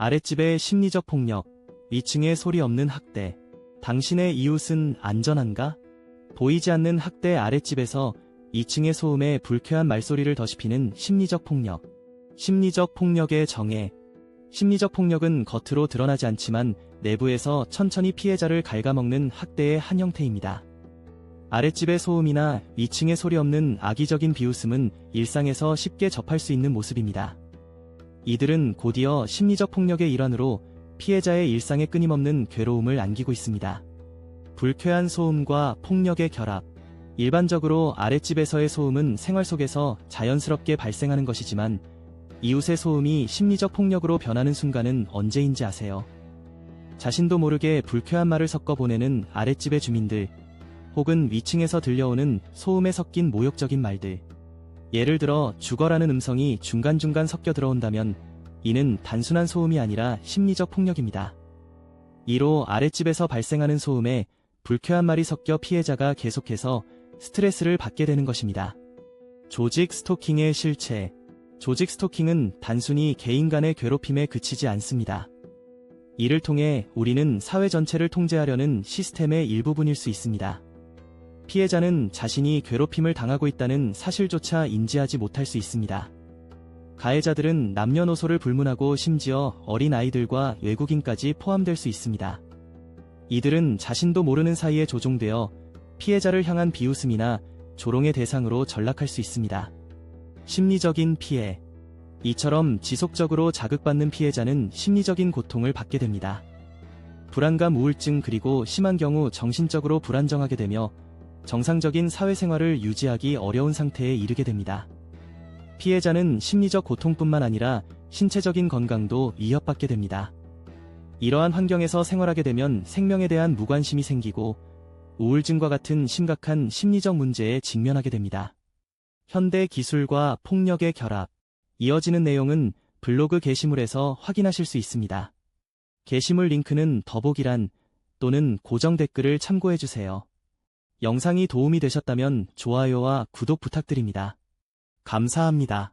아랫집의 심리적 폭력, 위층의 소리 없는 학대. 당신의 이웃은 안전한가? 보이지 않는 학대 아랫집에서 2층의 소음에 불쾌한 말소리를 더시피는 심리적 폭력. 심리적 폭력의 정의. 심리적 폭력은 겉으로 드러나지 않지만 내부에서 천천히 피해자를 갉아먹는 학대의 한 형태입니다. 아랫집의 소음이나 위층의 소리 없는 악의적인 비웃음은 일상에서 쉽게 접할 수 있는 모습입니다. 이들은 곧이어 심리적 폭력의 일환으로 피해자의 일상에 끊임없는 괴로움을 안기고 있습니다. 불쾌한 소음과 폭력의 결합. 일반적으로 아랫집에서의 소음은 생활 속에서 자연스럽게 발생하는 것이지만 이웃의 소음이 심리적 폭력으로 변하는 순간은 언제인지 아세요? 자신도 모르게 불쾌한 말을 섞어 보내는 아랫집의 주민들, 혹은 위층에서 들려오는 소음에 섞인 모욕적인 말들. 예를 들어 죽어라는 음성이 중간중간 섞여 들어온다면 이는 단순한 소음이 아니라 심리적 폭력입니다. 이로 아랫집에서 발생하는 소음에 불쾌한 말이 섞여 피해자가 계속해서 스트레스를 받게 되는 것입니다. 조직 스토킹의 실체. 조직 스토킹은 단순히 개인 간의 괴롭힘에 그치지 않습니다. 이를 통해 우리는 사회 전체를 통제하려는 시스템의 일부분일 수 있습니다. 피해자는 자신이 괴롭힘을 당하고 있다는 사실조차 인지하지 못할 수 있습니다. 가해자들은 남녀노소를 불문하고 심지어 어린 아이들과 외국인까지 포함될 수 있습니다. 이들은 자신도 모르는 사이에 조종되어 피해자를 향한 비웃음이나 조롱의 대상으로 전락할 수 있습니다. 심리적인 피해. 이처럼 지속적으로 자극받는 피해자는 심리적인 고통을 받게 됩니다. 불안감, 우울증, 그리고 심한 경우 정신적으로 불안정하게 되며 정상적인 사회생활을 유지하기 어려운 상태에 이르게 됩니다. 피해자는 심리적 고통뿐만 아니라 신체적인 건강도 위협받게 됩니다. 이러한 환경에서 생활하게 되면 생명에 대한 무관심이 생기고 우울증과 같은 심각한 심리적 문제에 직면하게 됩니다. 현대 기술과 폭력의 결합. 이어지는 내용은 블로그 게시물에서 확인하실 수 있습니다. 게시물 링크는 더보기란 또는 고정 댓글을 참고해주세요. 영상이 도움이 되셨다면 좋아요와 구독 부탁드립니다. 감사합니다.